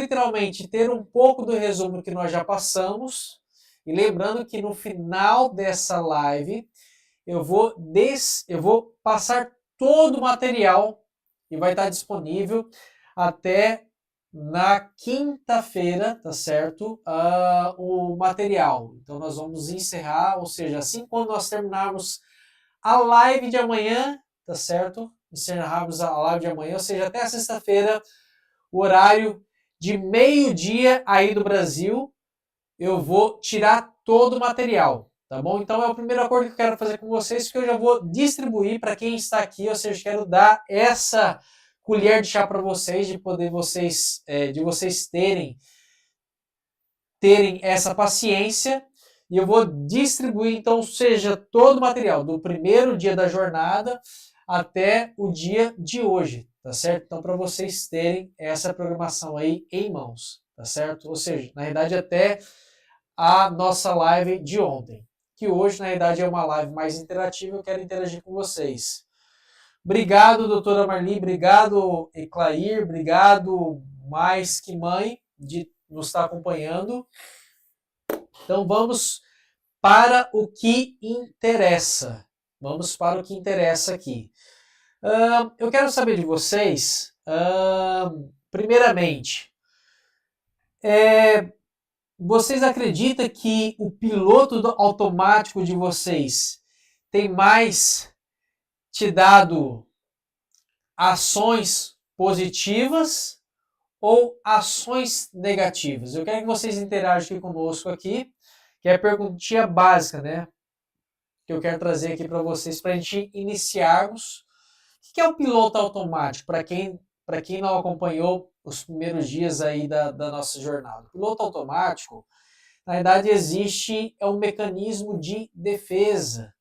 literalmente ter um pouco do resumo que nós já passamos. E lembrando que no final dessa live eu vou passar todo o material e vai estar disponível até na quinta-feira, tá certo? O material. Então nós vamos encerrar, ou seja, assim quando nós terminarmos a live de amanhã, tá certo? Encerrarmos a live de amanhã, ou seja, até a sexta-feira, o horário de meio-dia aí do Brasil, eu vou tirar todo o material, tá bom? Então é o primeiro acordo que eu quero fazer com vocês, que eu já vou distribuir para quem está aqui, ou seja, quero dar essa colher de chá para vocês, de poder vocês terem essa paciência, e eu vou distribuir, então, seja todo o material, do primeiro dia da jornada até o dia de hoje, tá certo? Então, para vocês terem essa programação aí em mãos, tá certo? Ou seja, na verdade, até a nossa live de ontem, que hoje, na verdade, é uma live mais interativa, eu quero interagir com vocês. Obrigado, doutora Marli, obrigado, Eclair, obrigado, mais que mãe, de nos estar acompanhando. Então, vamos para o que interessa. Vamos para o que interessa aqui. Eu quero saber de vocês, primeiramente, vocês acreditam que o piloto automático de vocês tem mais te dado ações positivas ou ações negativas? Eu quero que vocês interajam aqui conosco aqui, que é a perguntinha básica, né? Que eu quero trazer aqui para vocês, para a gente iniciarmos. O que é o piloto automático? Para quem não acompanhou os primeiros dias aí da nossa jornada. O piloto automático, na verdade, é um mecanismo de defesa.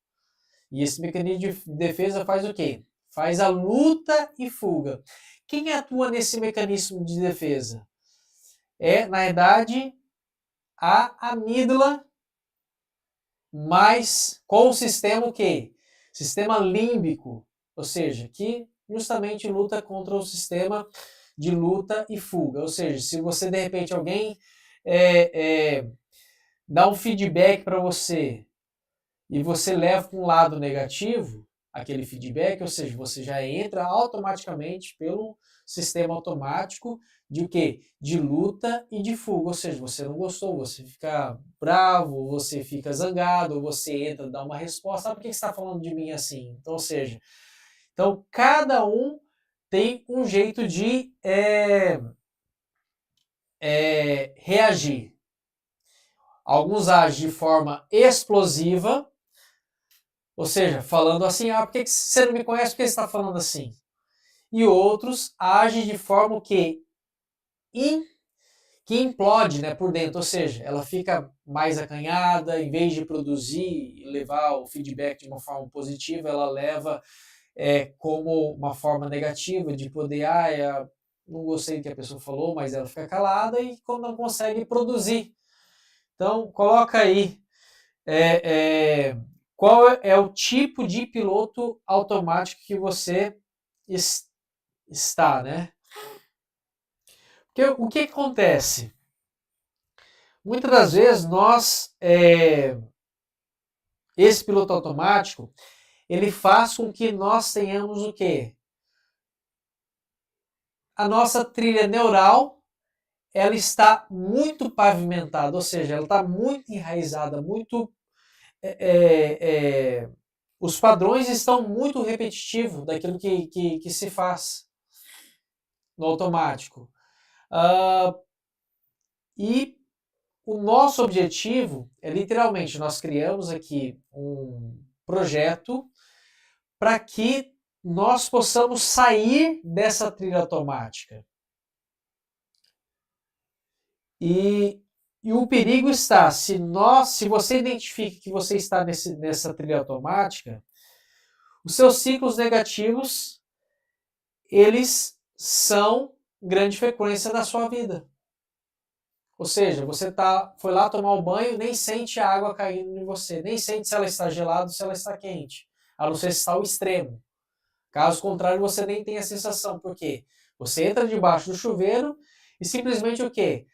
E esse mecanismo de defesa faz o quê? Faz a luta e fuga. Quem atua nesse mecanismo de defesa? Na verdade, a amígdala, mas com o sistema o quê? Sistema límbico, ou seja, que justamente luta contra o sistema de luta e fuga. Ou seja, se você, de repente, alguém dá um feedback para você e você leva para um lado negativo, aquele feedback, ou seja, você já entra automaticamente pelo sistema automático de o quê? De luta e de fuga, ou seja, você não gostou, você fica bravo, você fica zangado, ou você entra, dá uma resposta, por que você está falando de mim assim? Então, ou seja, cada um tem um jeito de reagir. Alguns agem de forma explosiva, ou seja, falando assim, por que você não me conhece, por que você está falando assim? E outros agem de forma que implode, né, por dentro, ou seja, ela fica mais acanhada, em vez de produzir e levar o feedback de uma forma positiva, ela leva como uma forma negativa de poder, não gostei do que a pessoa falou, mas ela fica calada e quando não consegue produzir. Então, coloca aí qual é o tipo de piloto automático que você está, né? Porque o que acontece? Muitas das vezes esse piloto automático, ele faz com que nós tenhamos o quê? A nossa trilha neural, ela está muito pavimentada, ou seja, ela está muito enraizada, os padrões estão muito repetitivos daquilo que se faz no automático. E o nosso objetivo é literalmente, nós criamos aqui um projeto para que nós possamos sair dessa trilha automática. E o perigo está, se você identifica que você está nessa trilha automática, os seus ciclos negativos, eles são grande frequência na sua vida. Ou seja, você foi lá tomar um banho, nem sente a água caindo em você, nem sente se ela está gelada ou se ela está quente, a não ser se está ao extremo. Caso contrário, você nem tem a sensação, porque você entra debaixo do chuveiro e simplesmente o quê?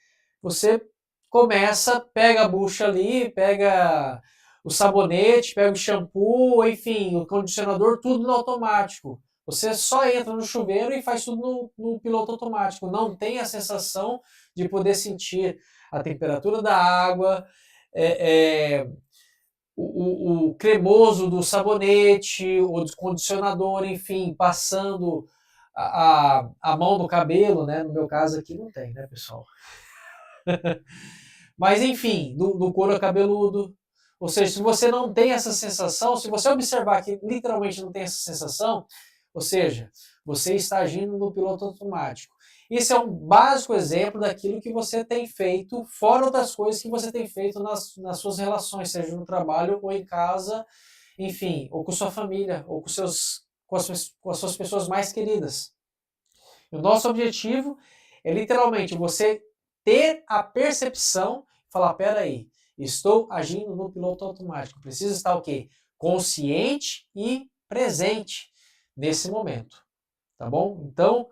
Você começa, pega a bucha ali, pega o sabonete, pega o shampoo, enfim, o condicionador, tudo no automático. Você só entra no chuveiro e faz tudo no piloto automático. Não tem a sensação de poder sentir a temperatura da água, o cremoso do sabonete, o condicionador, enfim, passando a mão no cabelo, né? No meu caso aqui não tem, né, pessoal? Mas enfim, no couro cabeludo. Ou seja, se você não tem essa sensação, se você observar que literalmente não tem essa sensação, ou seja, você está agindo no piloto automático. Isso é um básico exemplo daquilo que você tem feito, fora outras coisas que você tem feito nas suas relações, seja no trabalho ou em casa, enfim, ou com sua família, ou com as suas pessoas mais queridas. E o nosso objetivo é literalmente você ter a percepção, falar, peraí, estou agindo no piloto automático, preciso estar o quê? Consciente e presente nesse momento, tá bom? Então,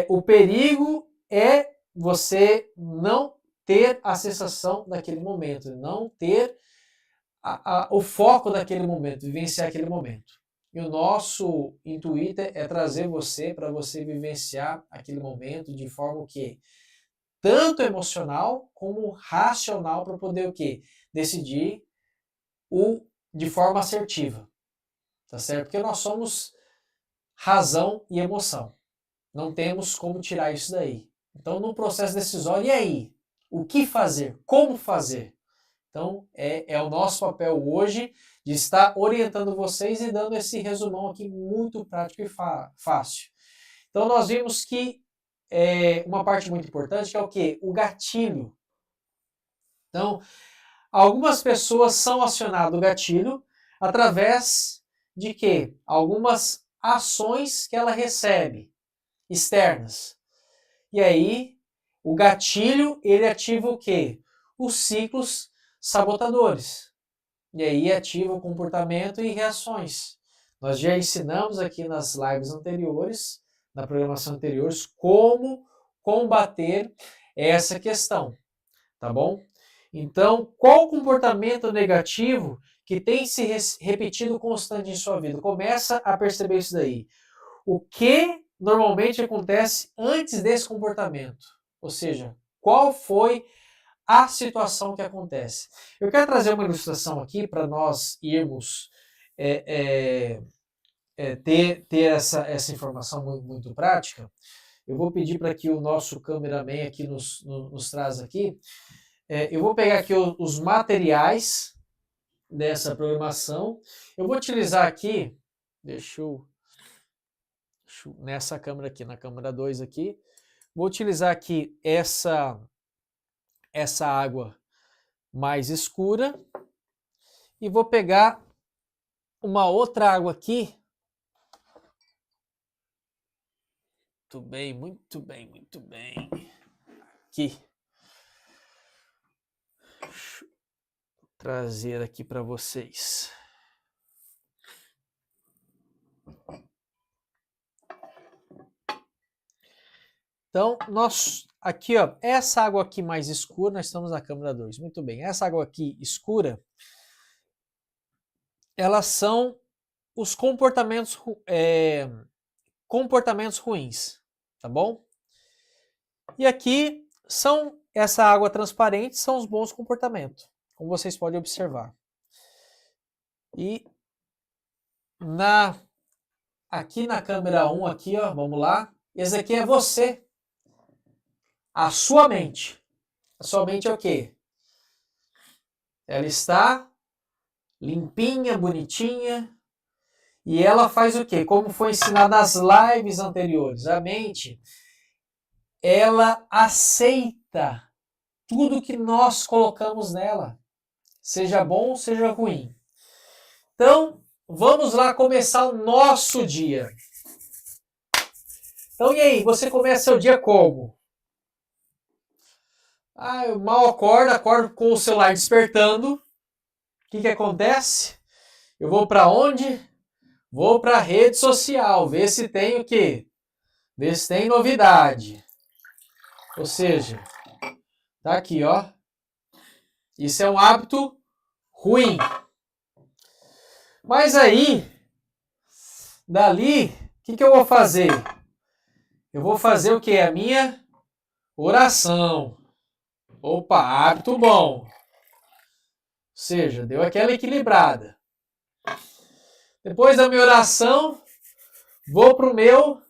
o perigo é você não ter a sensação daquele momento, não ter o foco daquele momento, vivenciar aquele momento. E o nosso intuito é trazer você para você vivenciar aquele momento de forma que tanto emocional como racional para poder o quê? Decidir de forma assertiva. Tá certo? Porque nós somos razão e emoção. Não temos como tirar isso daí. Então, no processo decisório, e aí? O que fazer? Como fazer? Então, é o nosso papel hoje de estar orientando vocês e dando esse resumão aqui muito prático e fácil. Então, nós vimos que uma parte muito importante que é o quê? O gatilho. Então, algumas pessoas são acionadas o gatilho através de quê? Algumas ações que ela recebe, externas. E aí, o gatilho, ele ativa o quê? Os ciclos sabotadores. E aí ativa o comportamento e reações. Nós já ensinamos aqui nas lives anteriores, na programação anterior, como combater essa questão, tá bom? Então, qual comportamento negativo que tem se repetido constante em sua vida? Começa a perceber isso daí. O que normalmente acontece antes desse comportamento? Ou seja, qual foi a situação que acontece? Eu quero trazer uma ilustração aqui para nós irmos ter essa informação muito, muito prática. Eu vou pedir para que o nosso cameraman aqui nos traz aqui. Eu vou pegar aqui os materiais dessa programação. Eu vou utilizar aqui, deixa eu nessa câmera aqui, na câmera 2 aqui, vou utilizar aqui essa água mais escura e vou pegar uma outra água aqui. Muito bem, muito bem, muito bem. Aqui. Deixa eu trazer aqui para vocês. Então, aqui, ó, essa água aqui mais escura, nós estamos na câmera 2. Muito bem, essa água aqui escura, elas são os comportamentos ruins, tá bom? E aqui essa água transparente são os bons comportamentos, como vocês podem observar. E aqui na câmera 1, aqui, ó, vamos lá. Esse aqui é você. A sua mente. A sua mente é o quê? Ela está limpinha, bonitinha. E ela faz o quê? Como foi ensinado nas lives anteriores. A mente, ela aceita tudo que nós colocamos nela. Seja bom, seja ruim. Então, vamos lá começar o nosso dia. Então, e aí? Você começa seu dia como? Eu mal acordo com o celular despertando. O que acontece? Eu vou para onde? Vou para a rede social, ver se tem o quê? Ver se tem novidade. Ou seja, tá aqui, ó. Isso é um hábito ruim. Mas aí, dali, o que eu vou fazer? Eu vou fazer o quê? A minha oração. Opa, hábito bom. Ou seja, deu aquela equilibrada. Depois da minha oração, vou pro meu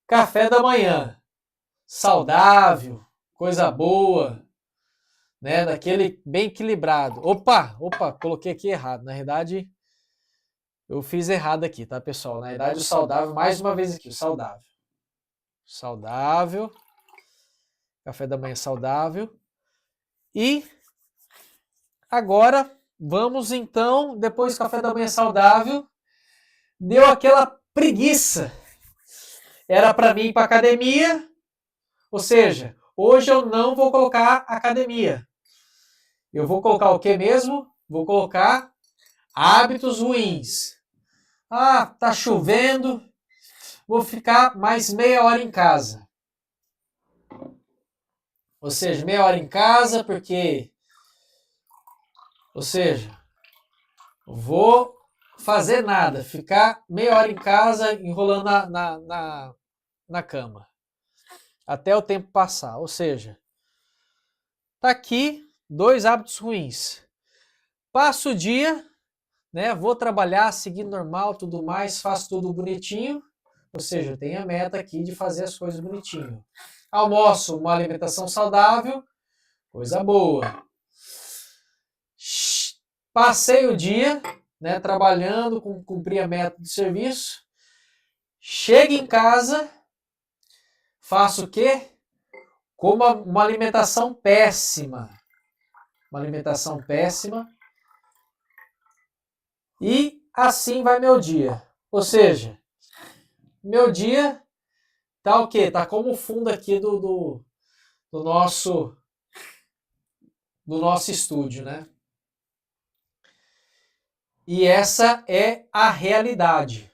café da manhã. Saudável, coisa boa, né? Daquele bem equilibrado. Opa, coloquei aqui errado. Na verdade, eu fiz errado aqui, tá, pessoal? Na verdade, o saudável, mais uma vez aqui, o saudável. Saudável. Café da manhã saudável. E agora, vamos então, depois do café da manhã saudável, deu aquela preguiça. Era para mim ir para academia, ou seja, hoje eu não vou colocar academia. Eu vou colocar o que mesmo? Vou colocar hábitos ruins. Ah, tá chovendo, vou ficar mais meia hora em casa. Ou seja, meia hora em casa porque... Ou seja, vou fazer nada, ficar meia hora em casa enrolando na cama. Até o tempo passar. Ou seja, tá aqui 2 hábitos ruins. Passo o dia, né? Vou trabalhar, seguir normal, tudo mais, faço tudo bonitinho. Ou seja, eu tenho a meta aqui de fazer as coisas bonitinho. Almoço, uma alimentação saudável, coisa boa. Passei o dia, né, trabalhando, cumpri a meta do serviço. Chego em casa, faço o quê? Como uma alimentação péssima. Uma alimentação péssima. E assim vai meu dia. Ou seja, meu dia tá o quê? Tá como o fundo aqui do nosso estúdio, né? E essa é a realidade.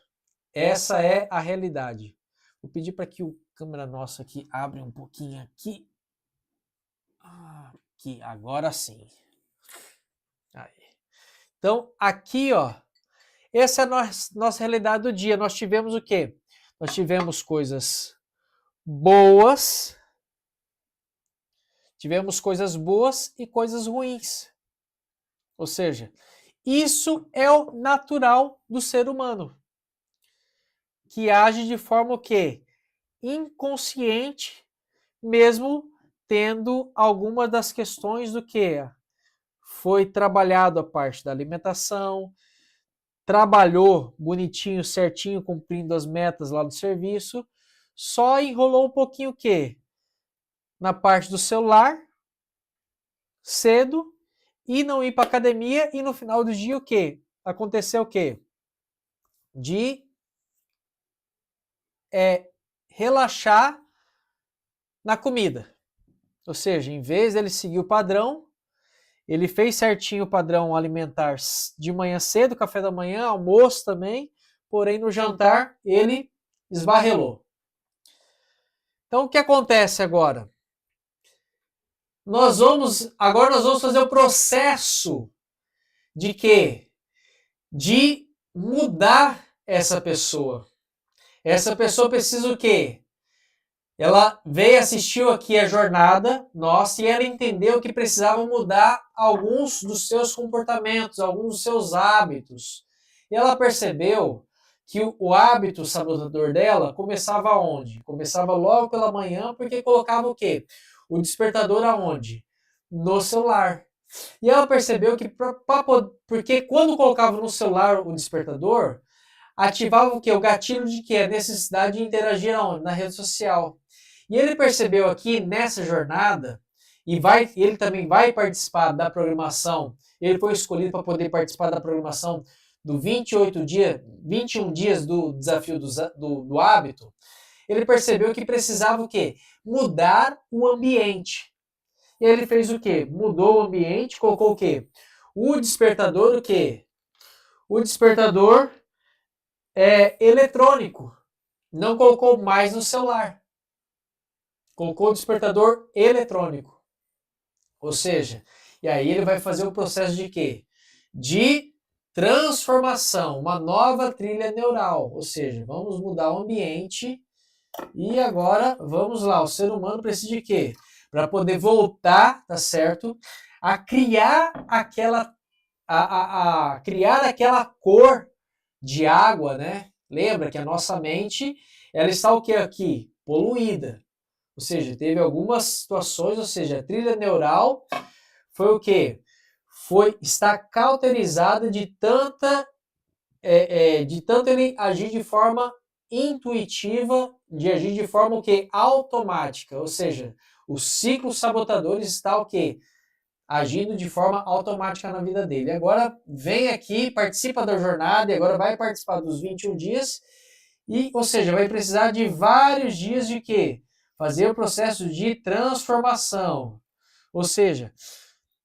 Essa é a realidade. Vou pedir para que o câmera nossa aqui abra um pouquinho aqui. Aqui, agora sim. Aí. Então, aqui, ó, essa é a nossa realidade do dia. Nós tivemos o quê? Nós tivemos coisas boas, e coisas ruins. Ou seja, isso é o natural do ser humano, que age de forma o quê? Inconsciente, mesmo tendo alguma das questões do que foi trabalhado a parte da alimentação, trabalhou bonitinho, certinho, cumprindo as metas lá do serviço, só enrolou um pouquinho o quê? Na parte do celular, cedo, e não ir para academia, e no final do dia o quê? Aconteceu o quê? De relaxar na comida. Ou seja, em vez dele seguir o padrão, ele fez certinho o padrão alimentar de manhã cedo, café da manhã, almoço também, porém no jantar ele esbarrelou. Então o que acontece agora? Agora nós vamos fazer o processo de quê? De mudar essa pessoa. Essa pessoa precisa o quê? Ela veio, assistiu aqui a jornada nossa e ela entendeu que precisava mudar alguns dos seus comportamentos, alguns dos seus hábitos. E ela percebeu que o hábito sabotador dela começava onde? Começava logo pela manhã, porque colocava o quê? O despertador aonde? No celular. E ela percebeu que, porque quando colocava no celular o despertador, ativava o quê? O gatilho de quê? A necessidade de interagir aonde? Na rede social. E ele percebeu aqui nessa jornada, ele também vai participar da programação, ele foi escolhido para poder participar da programação do 21 dias do desafio do hábito, ele percebeu que precisava o quê? Mudar o ambiente. E ele fez o quê? Mudou o ambiente, colocou o quê? O despertador, o quê? O despertador eletrônico. Não colocou mais no celular. colocou o despertador eletrônico. Ou seja, e aí ele vai fazer o processo de quê? De transformação, uma nova trilha neural. Ou seja, vamos mudar o ambiente e agora, vamos lá, o ser humano precisa de quê? Para poder voltar, tá certo? A criar aquela criar aquela cor de água, né? Lembra que a nossa mente, ela está o que aqui? Poluída. Ou seja, teve algumas situações, ou seja, a trilha neural foi o quê? Está cauterizada de tanto ele agir de forma intuitiva, de agir de forma o quê? Automática. Ou seja, o ciclo sabotador está o quê? Agindo de forma automática na vida dele. Agora vem aqui, participa da jornada e agora vai participar dos 21 dias e, ou seja, vai precisar de vários dias de quê? Fazer o processo de transformação. Ou seja,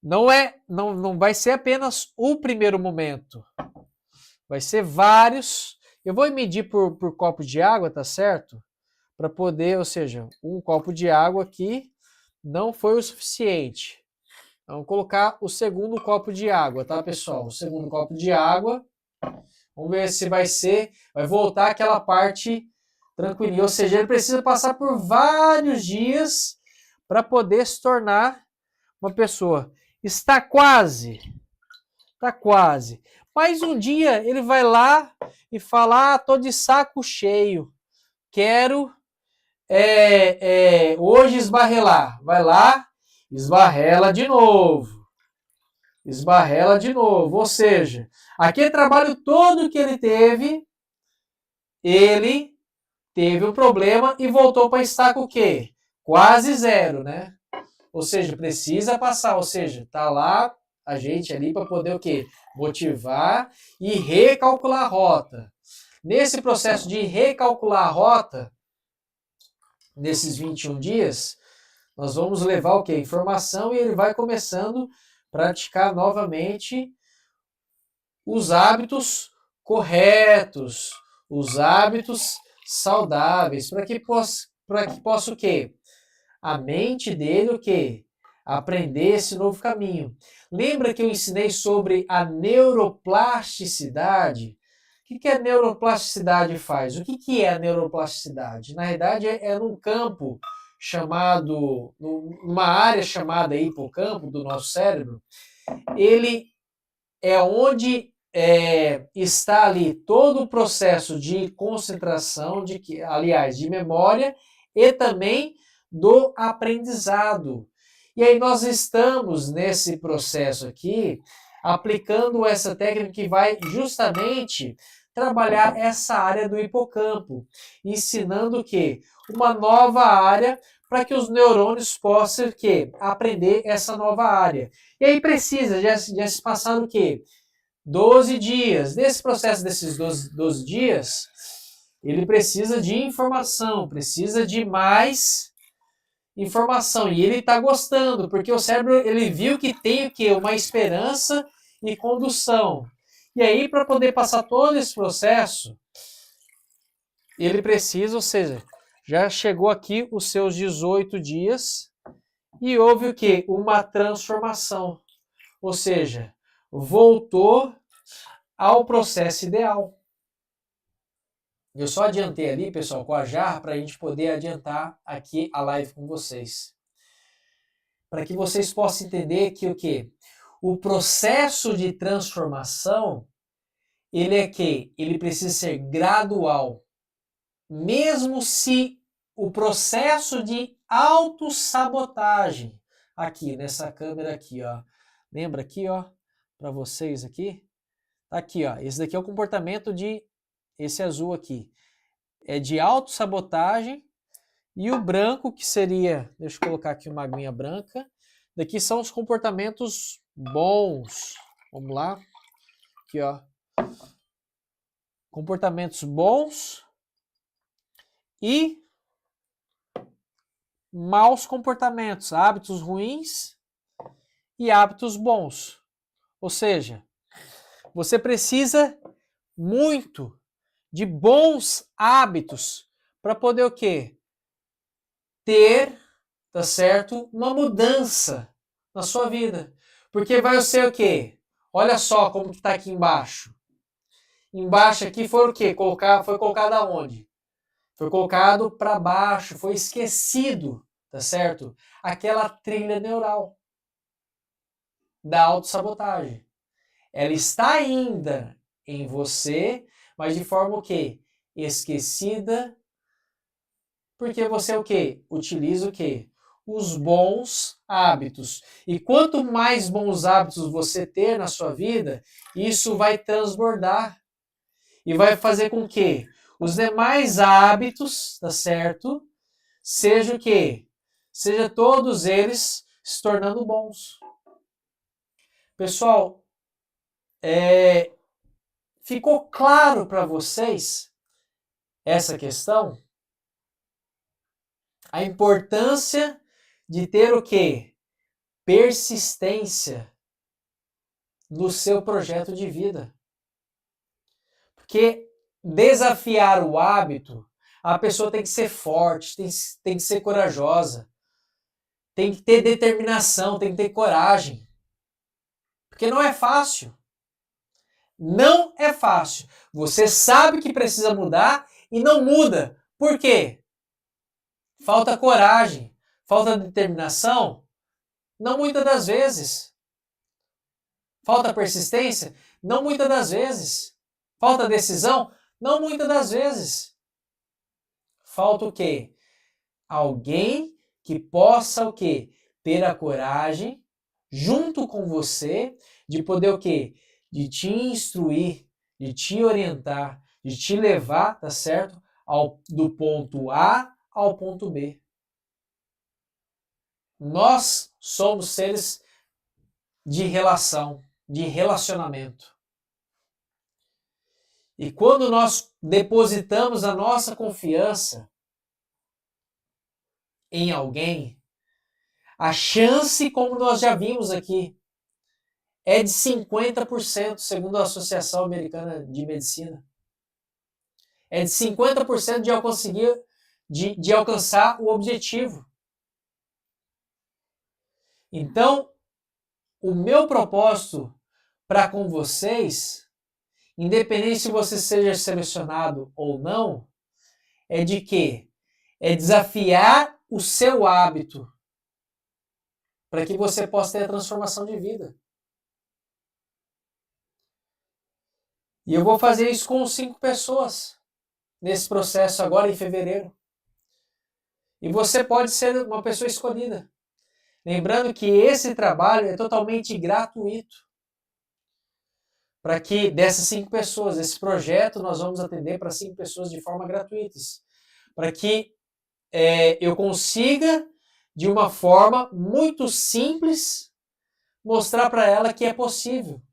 não vai ser apenas o primeiro momento. Vai ser vários. Eu vou medir por copo de água, tá certo? Para poder, ou seja, um copo de água aqui não foi o suficiente. Vamos colocar o segundo copo de água, tá, pessoal? O segundo copo de água. Vamos ver se vai voltar aquela parte tranquilinha. Ou seja, ele precisa passar por vários dias para poder se tornar uma pessoa. Está quase. Está quase. Mas um dia ele vai lá e fala: tô de saco cheio. Quero hoje esbarrelar. Vai lá, esbarrela de novo. Esbarrela de novo. Ou seja, aquele trabalho todo que ele teve um problema e voltou para estaca o quê? Quase zero, né? Ou seja, precisa passar. Ou seja, tá lá a gente ali para poder o quê? Motivar e recalcular a rota. Nesse processo de recalcular a rota, nesses 21 dias, nós vamos levar o quê? Informação e ele vai começando a praticar novamente os hábitos corretos, os hábitos saudáveis, para que possa o quê? A mente dele o quê? Aprender esse novo caminho. Lembra que eu ensinei sobre a neuroplasticidade? O que a neuroplasticidade faz? O que é a neuroplasticidade? Na verdade, é num campo chamado, numa área chamada hipocampo do nosso cérebro. Ele é onde está ali todo o processo de concentração, aliás, de memória e também do aprendizado. E aí nós estamos nesse processo aqui, aplicando essa técnica que vai justamente trabalhar essa área do hipocampo, ensinando o quê? Uma nova área para que os neurônios possam aprender essa nova área. E aí precisa, já se passaram o quê? 12 dias. Nesse processo desses 12 dias, ele precisa de informação, precisa de mais informação. E ele está gostando, porque o cérebro ele viu que tem o quê? Uma esperança e condução. E aí, para poder passar todo esse processo, ele precisa, ou seja, já chegou aqui os seus 18 dias e houve o quê? Uma transformação. Ou seja, voltou ao processo ideal. Eu só adiantei ali, pessoal, com a jarra para a gente poder adiantar aqui a live com vocês. Para que vocês possam entender que o quê? O processo de transformação, ele precisa ser gradual. Mesmo se o processo de autossabotagem, aqui nessa câmera aqui, ó. Lembra aqui, ó, para vocês aqui? Tá aqui, ó. Esse daqui é o comportamento esse azul aqui. É de autossabotagem. E o branco, que seria, deixa eu colocar aqui uma aguinha branca. Daqui são os comportamentos bons. Vamos lá. Aqui, ó. Comportamentos bons e maus comportamentos, hábitos ruins e hábitos bons. Ou seja, você precisa muito de bons hábitos para poder o quê? Ter tá certo? Uma mudança na sua vida. Porque vai ser o quê? Olha só como que tá aqui embaixo. Embaixo aqui foi o quê? Foi colocado aonde? Foi colocado para baixo, foi esquecido, tá certo? Aquela trilha neural da autossabotagem. Ela está ainda em você, mas de forma o quê? Esquecida, porque você o quê? Utiliza o quê? Os bons hábitos. E quanto mais bons hábitos você ter na sua vida, isso vai transbordar e vai fazer com que os demais hábitos, tá certo? Seja o quê? Seja todos eles se tornando bons. Pessoal, ficou claro para vocês essa questão? A importância de ter o quê? Persistência no seu projeto de vida. Porque desafiar o hábito, a pessoa tem que ser forte, tem que ser corajosa, tem que ter determinação, tem que ter coragem. Porque não é fácil. Não é fácil. Você sabe que precisa mudar e não muda. Por quê? Falta coragem, falta determinação? Não muitas das vezes. Falta persistência? Não muitas das vezes. Falta decisão? Não muitas das vezes. Falta o quê? Alguém que possa o quê? Ter a coragem, junto com você, de poder o quê? De te instruir, de te orientar, de te levar, tá certo? Do ponto A ao ponto B. Nós somos seres de relação, de relacionamento. E quando nós depositamos a nossa confiança em alguém, a chance, como nós já vimos aqui, é de 50%, segundo a Associação Americana de Medicina. É de 50% de eu conseguir de alcançar o objetivo. Então, o meu propósito para com vocês, independente se você seja selecionado ou não, é de quê? É desafiar o seu hábito para que você possa ter a transformação de vida. E eu vou fazer isso com 5 pessoas nesse processo agora em fevereiro. E você pode ser uma pessoa escolhida. Lembrando que esse trabalho é totalmente gratuito. Para que dessas 5 pessoas, esse projeto nós vamos atender para 5 pessoas de forma gratuita. Para que eu consiga, de uma forma muito simples, mostrar para ela que é possível.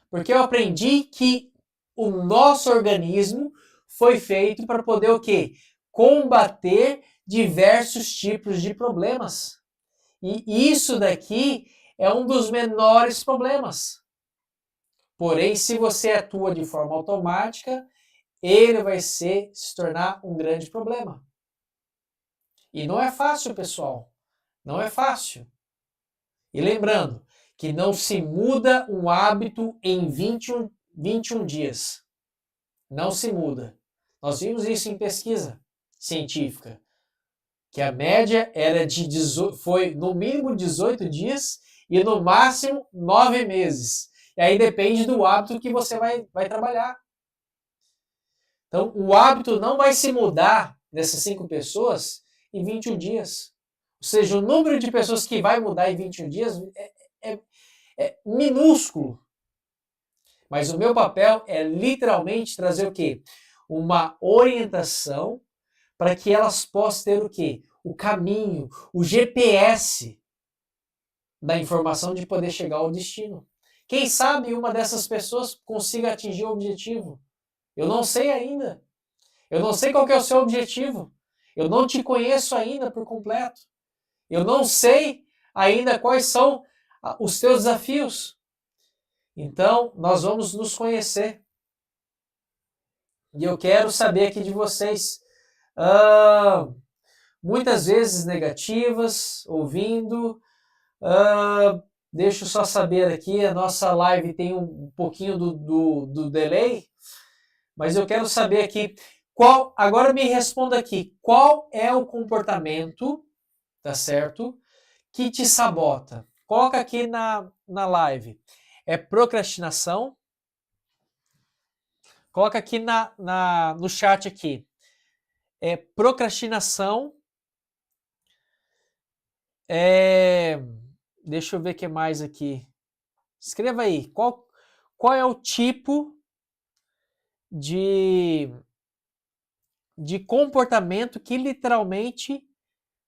Porque eu aprendi que o nosso organismo foi feito para poder o quê? Combater diversos tipos de problemas. E isso daqui é um dos menores problemas. Porém, se você atua de forma automática, ele vai se tornar um grande problema. E não é fácil, pessoal. Não é fácil. E lembrando que não se muda um hábito em 21 dias. Não se muda. Nós vimos isso em pesquisa científica, que a média era foi no mínimo 18 dias e no máximo 9 meses. E aí depende do hábito que você vai trabalhar. Então, o hábito não vai se mudar nessas 5 pessoas em 21 dias. Ou seja, o número de pessoas que vai mudar em 21 dias é minúsculo. Mas o meu papel é literalmente trazer o quê? Uma orientação para que elas possam ter o quê? O caminho, o GPS da informação de poder chegar ao destino. Quem sabe uma dessas pessoas consiga atingir o objetivo. Eu não sei ainda. Eu não sei qual que é o seu objetivo. Eu não te conheço ainda por completo. Eu não sei ainda quais são os teus desafios. Então, nós vamos nos conhecer. E eu quero saber aqui de vocês. muitas vezes negativas, ouvindo. Deixa eu só saber aqui, a nossa live tem um pouquinho do delay, mas eu quero saber aqui, agora me responda aqui, qual é o comportamento, tá certo, que te sabota? Coloca aqui na live. É procrastinação? Coloca aqui no chat aqui. É procrastinação. Deixa eu ver o que mais aqui. Escreva aí. Qual é o tipo de comportamento que literalmente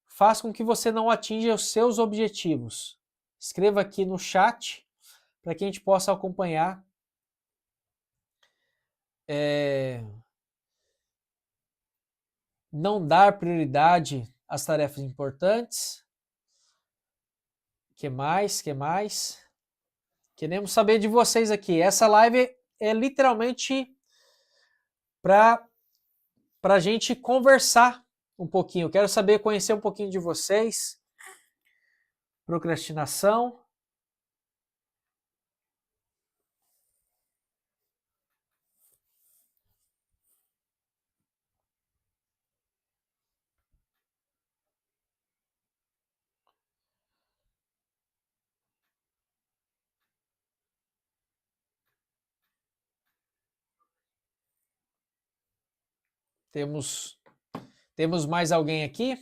faz com que você não atinja os seus objetivos? Escreva aqui no chat para que a gente possa acompanhar. Não dar prioridade às tarefas importantes. Que mais? Queremos saber de vocês aqui. Essa live é literalmente para a gente conversar um pouquinho. Eu quero saber, conhecer um pouquinho de vocês. Procrastinação. Temos mais alguém aqui?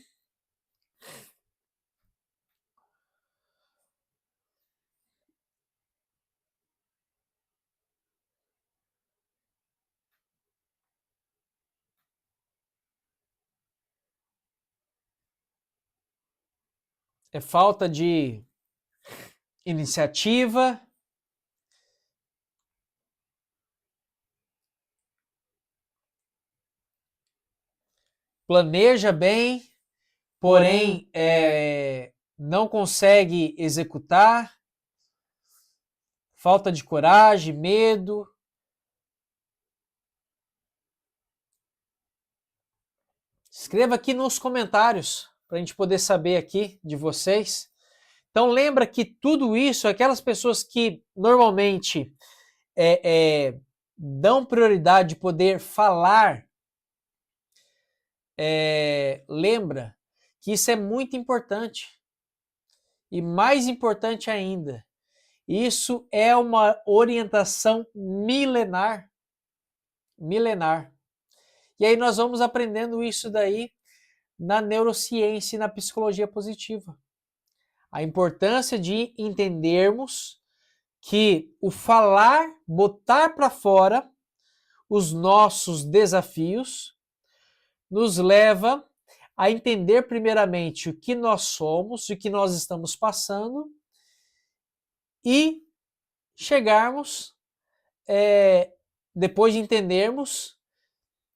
É falta de iniciativa. Planeja bem, porém não consegue executar. Falta de coragem, medo. Escreva aqui nos comentários para a gente poder saber aqui de vocês. Então lembra que tudo isso, aquelas pessoas que normalmente dão prioridade de poder falar, lembra que isso é muito importante. E mais importante ainda, isso é uma orientação milenar. E aí nós vamos aprendendo isso daí na neurociência e na psicologia positiva. A importância de entendermos que o falar, botar para fora os nossos desafios, nos leva a entender primeiramente o que nós somos, o que nós estamos passando e chegarmos, depois de entendermos,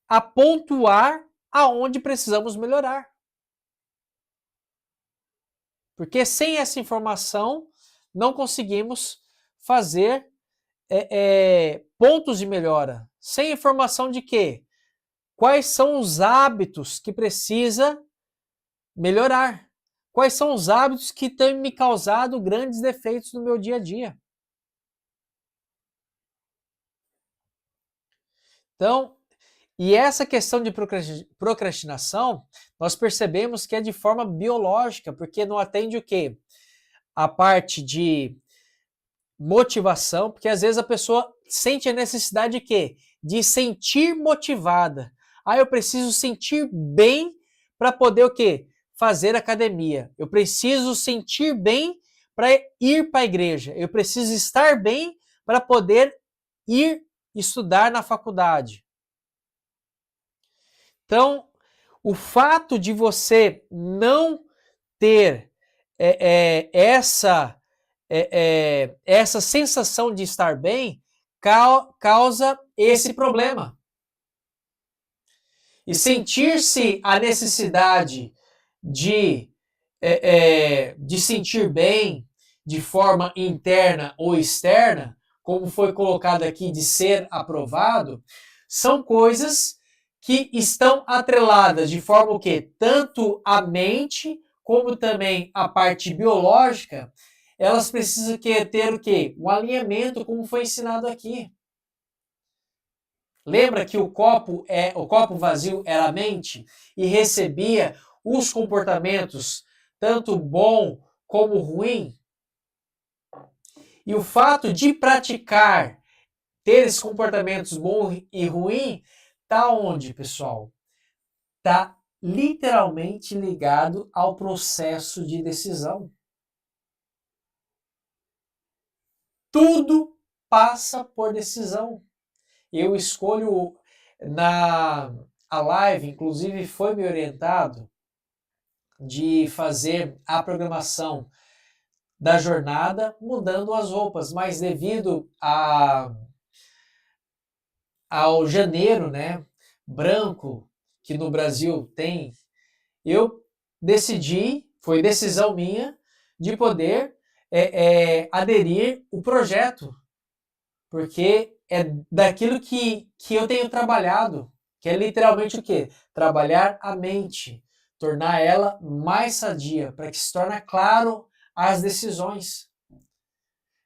a pontuar aonde precisamos melhorar. Porque sem essa informação não conseguimos fazer pontos de melhora. Sem informação de quê? Quais são os hábitos que precisa melhorar? Quais são os hábitos que têm me causado grandes defeitos no meu dia a dia? Então, e essa questão de procrastinação, nós percebemos que é de forma biológica, porque não atende o quê? A parte de motivação, porque às vezes a pessoa sente a necessidade de quê? De sentir motivada. Eu preciso sentir bem para poder o quê? Fazer academia. Eu preciso sentir bem para ir para a igreja. Eu preciso estar bem para poder ir estudar na faculdade. Então, o fato de você não ter essa sensação de estar bem causa esse problema. E sentir-se a necessidade de sentir bem de forma interna ou externa, como foi colocado aqui, de ser aprovado, são coisas que estão atreladas de forma o quê? Tanto a mente como também a parte biológica, elas precisam ter o quê? Um alinhamento, como foi ensinado aqui. Lembra que o copo vazio era a mente e recebia os comportamentos, tanto bom como ruim? E o fato de praticar, ter esses comportamentos bom e ruim, tá onde, pessoal? Tá literalmente ligado ao processo de decisão. Tudo passa por decisão. Eu escolho na a live, inclusive foi me orientado de fazer a programação da jornada mudando as roupas, mas devido ao janeiro, né, branco que no Brasil tem, eu decidi, foi decisão minha, de poder aderir o projeto, porque é daquilo que eu tenho trabalhado, que é literalmente o quê? Trabalhar a mente, tornar ela mais sadia, para que se torne claro as decisões.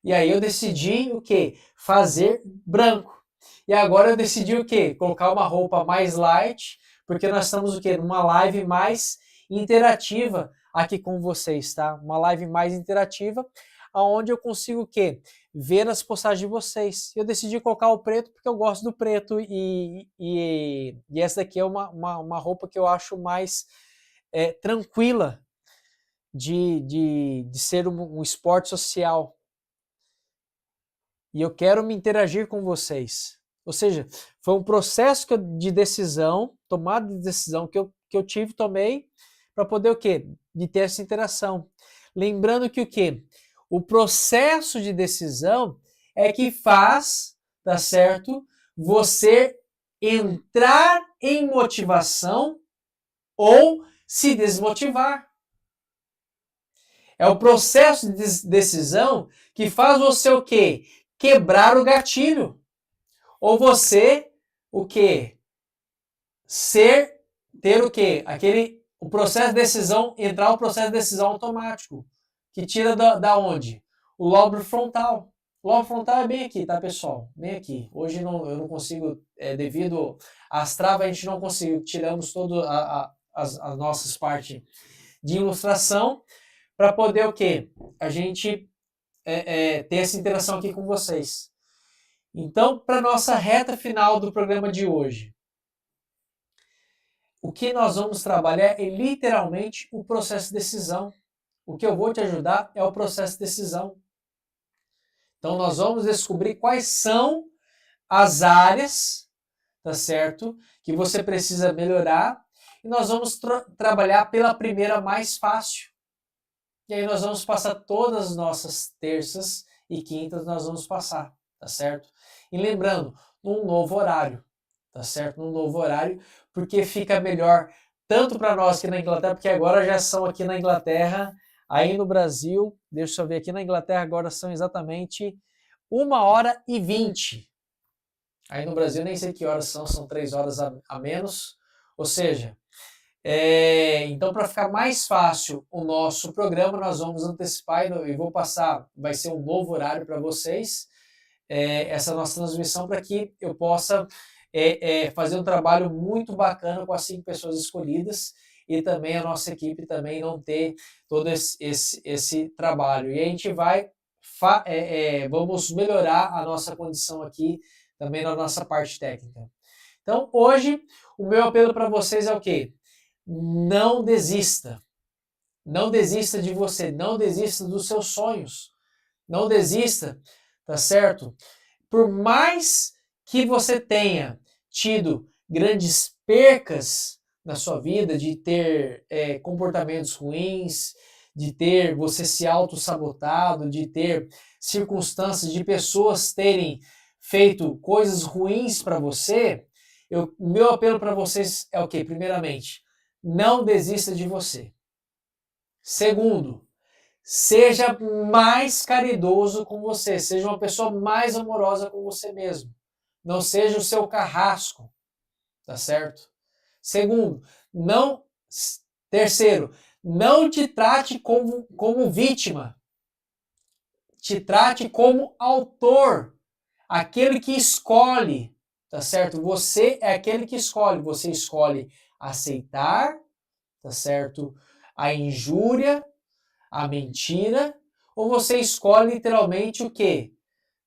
E aí eu decidi o quê? Fazer branco. E agora eu decidi o quê? Colocar uma roupa mais light, porque nós estamos o quê? Numa live mais interativa aqui com vocês, tá? Uma live mais interativa, onde eu consigo o quê? Ver as postagens de vocês. Eu decidi colocar o preto porque eu gosto do preto e essa daqui é uma roupa que eu acho mais tranquila de ser um esporte social. E eu quero me interagir com vocês. Ou seja, foi um processo de decisão, tomada de decisão que eu tomei para poder o quê? De ter essa interação. Lembrando que o quê? O processo de decisão é que faz, tá certo? Você entrar em motivação ou se desmotivar. É o processo de decisão que faz você o quê? Quebrar o gatilho. Ou você, o quê? Ter o quê? O processo de decisão, entrar no processo de decisão automático. Que tira da onde? O lobo frontal. O lobo frontal é bem aqui, tá, pessoal? Bem aqui. Hoje eu não consigo, devido às travas, a gente não conseguiu. Tiramos todas as nossas partes de ilustração para poder o quê? A gente ter essa interação aqui com vocês. Então, para nossa reta final do programa de hoje, o que nós vamos trabalhar é literalmente o processo de decisão. O que eu vou te ajudar é o processo de decisão. Então, nós vamos descobrir quais são as áreas, tá certo? Que você precisa melhorar. E nós vamos trabalhar pela primeira mais fácil. E aí nós vamos passar todas as nossas terças e quintas, nós vamos passar, tá certo? E lembrando, num novo horário, tá certo? Num novo horário, porque fica melhor tanto para nós aqui na Inglaterra, porque agora já são aqui na Inglaterra, aí no Brasil, deixa eu ver, aqui na Inglaterra agora são exatamente 1h20. Aí no Brasil nem sei que horas são 3 horas a menos, ou seja, então para ficar mais fácil o nosso programa, nós vamos antecipar e vou passar, vai ser um novo horário para vocês, essa nossa transmissão, para que eu possa fazer um trabalho muito bacana com as 5 pessoas escolhidas e também a nossa equipe também não ter todo esse trabalho. E a gente vai, vamos melhorar a nossa condição aqui também na nossa parte técnica. Então, hoje, o meu apelo para vocês é o quê? Não desista. Não desista de você, não desista dos seus sonhos. Não desista, tá certo? Por mais que você tenha tido grandes percas na sua vida, de ter comportamentos ruins, de ter você se auto-sabotado, de ter circunstâncias de pessoas terem feito coisas ruins para você, meu apelo para vocês é o quê? Primeiramente, não desista de você. Segundo, seja mais caridoso com você, seja uma pessoa mais amorosa com você mesmo. Não seja o seu carrasco, tá certo? Segundo, terceiro, não te trate como vítima. Te trate como autor, aquele que escolhe, tá certo? Você é aquele que escolhe. Você escolhe aceitar, tá certo? A injúria, a mentira, ou você escolhe literalmente o quê?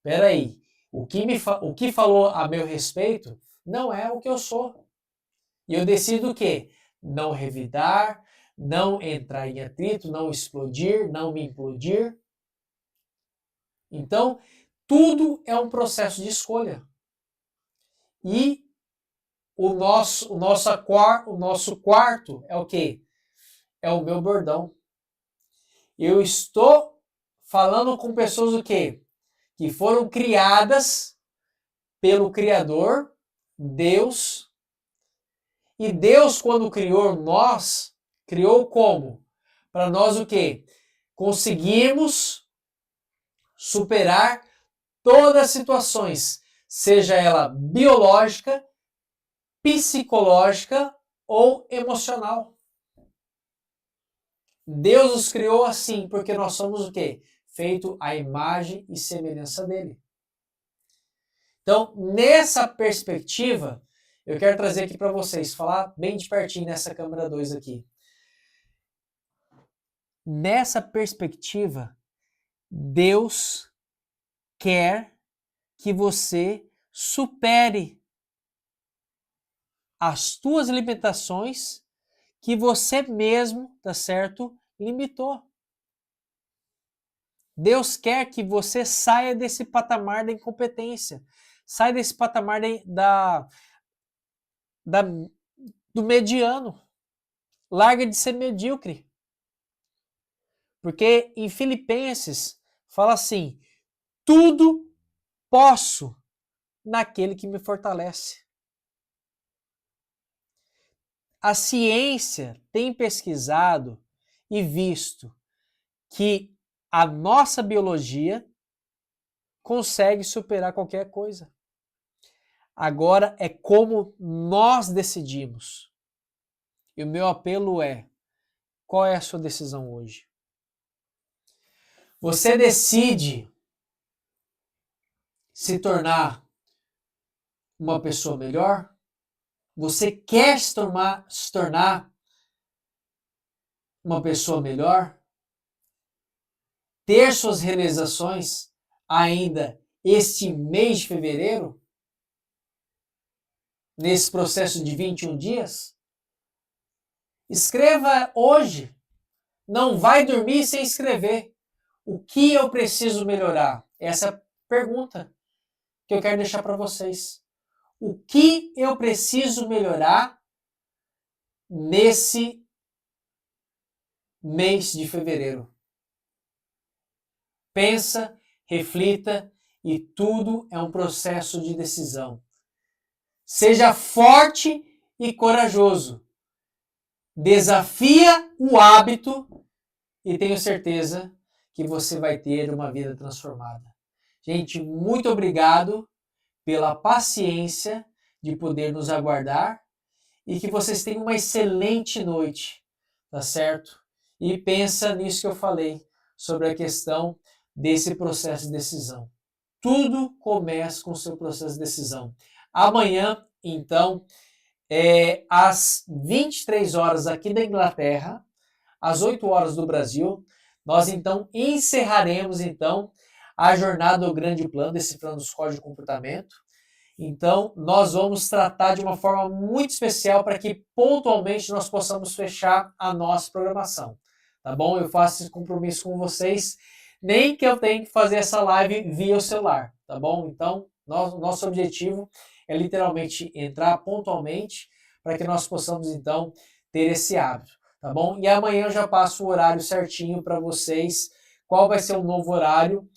Peraí, o que falou a meu respeito não é o que eu sou. E eu decido o quê? Não revidar, não entrar em atrito, não explodir, não me implodir. Então, tudo é um processo de escolha. E o nosso quarto é o quê? É o meu bordão. Eu estou falando com pessoas o quê? Que foram criadas pelo Criador, Deus. E Deus, quando criou nós, criou como? Para nós o quê? Conseguirmos superar todas as situações, seja ela biológica, psicológica ou emocional. Deus nos criou assim, porque nós somos o quê? Feito à imagem e semelhança dele. Então, nessa perspectiva, eu quero trazer aqui para vocês, falar bem de pertinho nessa câmera 2 aqui. Nessa perspectiva, Deus quer que você supere as tuas limitações que você mesmo, tá certo, limitou. Deus quer que você saia desse patamar da incompetência, saia desse patamar do mediano, larga de ser medíocre. Porque em Filipenses fala assim, tudo posso naquele que me fortalece. A ciência tem pesquisado e visto que a nossa biologia consegue superar qualquer coisa. Agora é como nós decidimos. E o meu apelo é, qual é a sua decisão hoje? Você decide se tornar uma pessoa melhor? Você quer se tornar uma pessoa melhor? Ter suas realizações ainda este mês de fevereiro? Nesse processo de 21 dias? Escreva hoje. Não vai dormir sem escrever. O que eu preciso melhorar? Essa é a pergunta que eu quero deixar para vocês. O que eu preciso melhorar nesse mês de fevereiro? Pensa, reflita e tudo é um processo de decisão. Seja forte e corajoso. Desafia o hábito e tenho certeza que você vai ter uma vida transformada. Gente, muito obrigado pela paciência de poder nos aguardar e que vocês tenham uma excelente noite, tá certo? E pensa nisso que eu falei sobre a questão desse processo de decisão. Tudo começa com o seu processo de decisão. Amanhã, então, às 23 horas aqui da Inglaterra, às 8 horas do Brasil, nós então encerraremos então a jornada do grande plano, decifrando os códigos de comportamento. Então, nós vamos tratar de uma forma muito especial para que pontualmente nós possamos fechar a nossa programação. Tá bom? Eu faço esse compromisso com vocês, nem que eu tenha que fazer essa live via o celular, tá bom? Então, nosso objetivo é literalmente entrar pontualmente para que nós possamos então ter esse hábito, tá bom? E amanhã eu já passo o horário certinho para vocês, qual vai ser o novo horário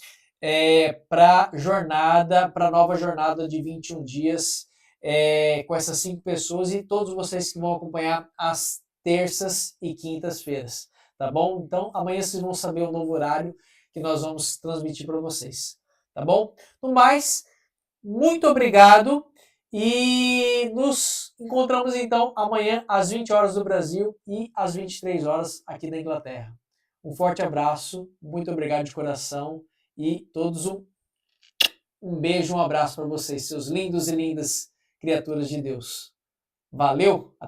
para a nova jornada de 21 dias com essas 5 pessoas e todos vocês que vão acompanhar às terças e quintas-feiras, tá bom? Então amanhã vocês vão saber o novo horário que nós vamos transmitir para vocês, tá bom? No mais, muito obrigado E nos encontramos então amanhã às 20 horas do Brasil e às 23 horas aqui da Inglaterra. Um forte abraço, muito obrigado de coração e todos um beijo, um abraço para vocês, seus lindos e lindas criaturas de Deus. Valeu, até